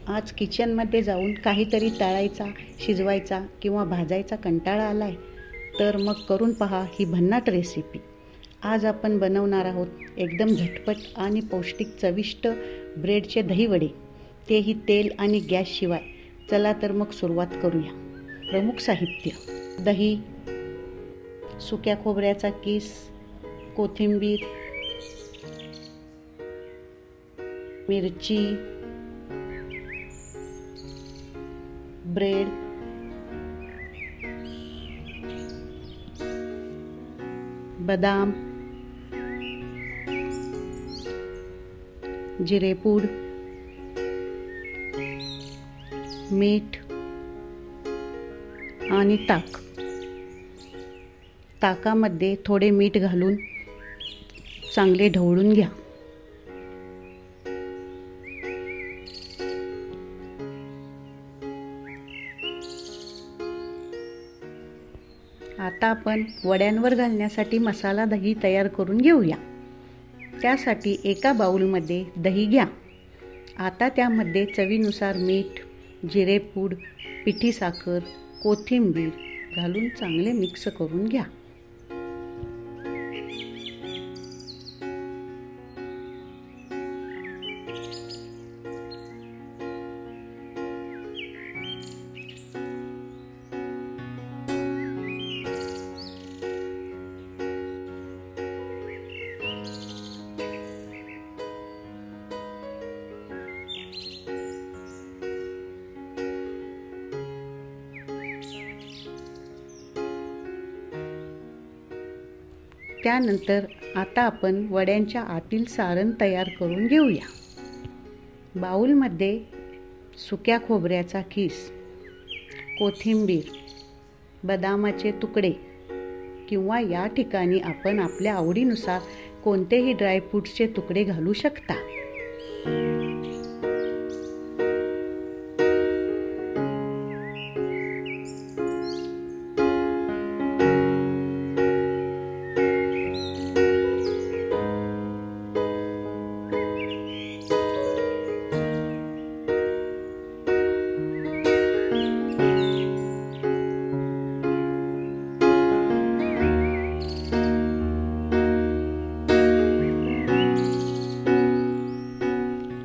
आज किचनमध्ये जाऊन काहीतरी तळायचा, शिजवायचा किंवा भाजायचा कंटाळा आलाय, तर मग करून पहा ही भन्नाट रेसिपी. आज आपण बनवणार आहोत एकदम झटपट आणि पौष्टिक चविष्ट ब्रेडचे दहीवडे, तेही तेल आणि गॅसशिवाय. चला तर मग सुरुवात करूया. प्रमुख साहित्य: दही, सुक्या खोबऱ्याचा किस, कोथिंबीर, मिरची, ब्रेड, बदाम, जिरेपूड, मीठ आणि ताक. ताकामध्ये थोडे मीठ घालून चांगले ढवळून घ्या. आता आपण वड्यांवर घालण्यासाठी मसाला दही तयार करून घेऊया. त्यासाठी एका बाउलमध्ये दही घ्या. आता त्यामध्ये चवीनुसार मीठ, जिरेपूड, पिठी साखर, कोथिंबीर घालून चांगले मिक्स करून घ्या. त्यानंतर आता आपण वड्यांच्या आतील सारण तयार करून घेऊया. बाउलमध्ये सुक्या खोबऱ्याचा किस, कोथिंबीर, बदामाचे तुकडे किंवा या ठिकाणी आपण आपल्या आवडीनुसार कोणतेही ड्रायफ्रूट्सचे तुकडे घालू शकता.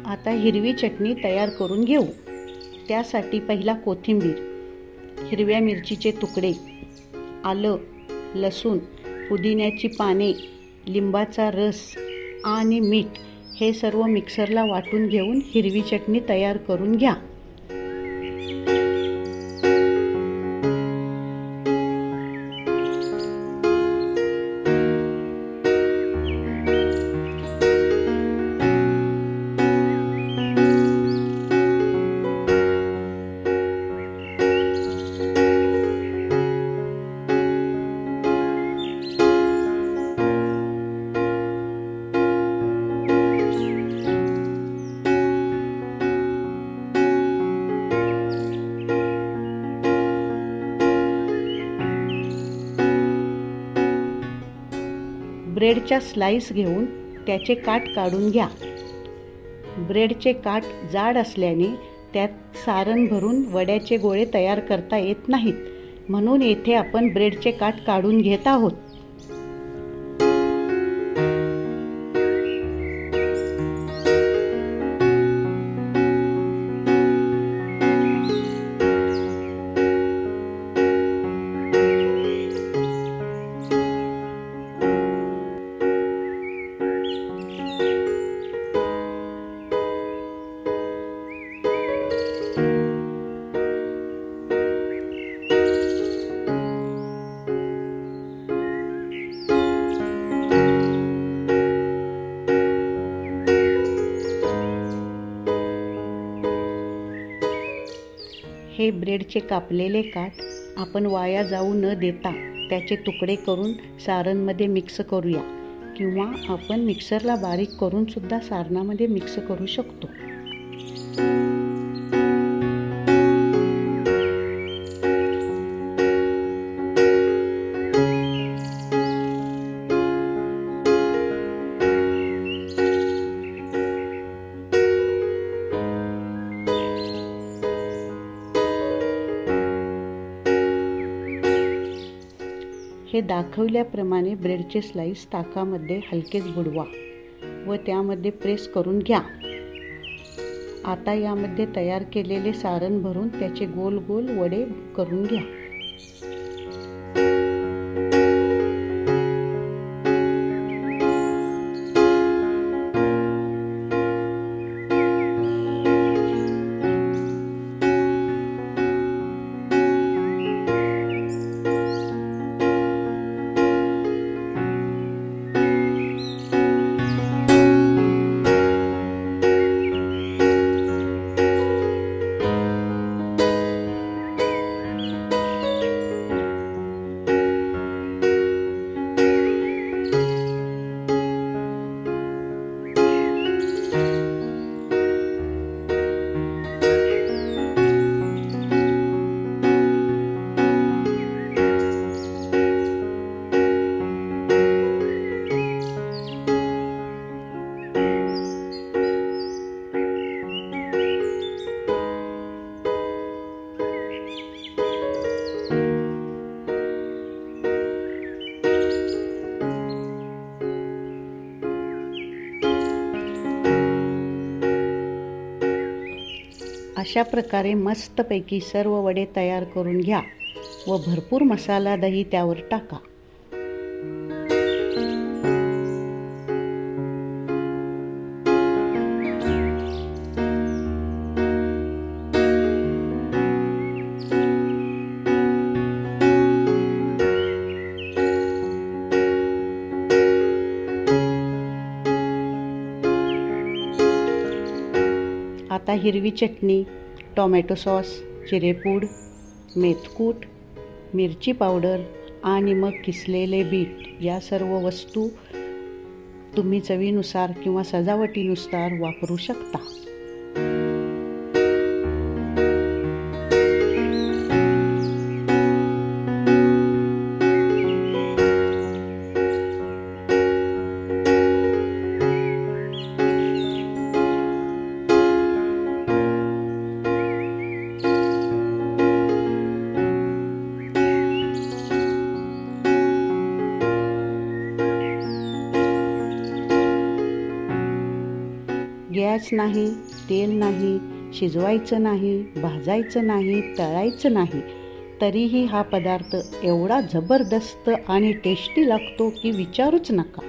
आता हिरवी चटणी तयार करून घेऊ. त्यासाठी पहिला कोथिंबीर, हिरव्या मिरचीचे तुकडे, आलं, लसूण, पुदिन्याची पाने, लिंबाचा रस आणि मीठ हे सर्व मिक्सरला वाटून घेऊन हिरवी चटणी तयार करून घ्या. ब्रेडच्या स्लाइस घेऊन त्याचे काठ काढून घ्या. ब्रेडचे काठ जाड असल्याने त्यात सारण भरून वड्याचे गोळे तयार करता येत नाहीत, म्हणून येथे आपण ब्रेडचे काठ काढून घेत आहोत. हे ब्रेडचे कापलेले काठ आपण वाया जाऊ न देता त्याचे तुकडे करून सारणमध्ये मिक्स करूया, किंवा आपण मिक्सरला बारीक करून सुद्धा सारणामध्ये मिक्स करू शकतो. हे दाखवल्याप्रमाणे ब्रेडचे स्लाईस ताकामध्ये हलकेच बुडवा व त्यामध्ये प्रेस करून घ्या. आता यामध्ये तयार केलेले सारण भरून त्याचे गोल गोल वडे करून घ्या. अशा प्रकारे मस्तपैकी सर्व वडे तयार करून घ्या व भरपूर मसाला दही त्यावर टाका. आता हिरवी चटणी, टोमॅटो सॉस, जिरेपूड, मेथकूट, मिरची पावडर आणि मग किसलेले बीट या सर्व वस्तू तुम्ही चवीनुसार किंवा सजावटीनुसार वापरू शकता. गॅस नाही, तेल नाही, शिजवायचं नाही, भाजायचं नाही, तळायचं नाही, तरीही हा पदार्थ एवढा जबरदस्त आणि टेस्टी लागतो की विचारूच नका.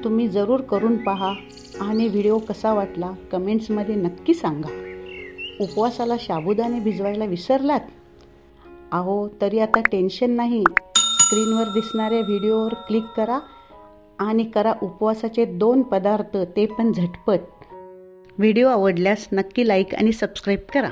तुम्ही जरूर करून पहा आणि व्हिडिओ कसा वाटला कमेंट्समध्ये नक्की सांगा. उपवासाला साबुदाणे भिजवायला विसरलात? अहो, तरी आता टेन्शन नाही. स्क्रीनवर दिसणाऱ्या व्हिडिओवर क्लिक करा आणि करा उपवासाचे 2 पदार्थ, ते पण झटपट. व्हिडिओ आवडल्यास नक्की लाईक आणि सबस्क्राईब करा.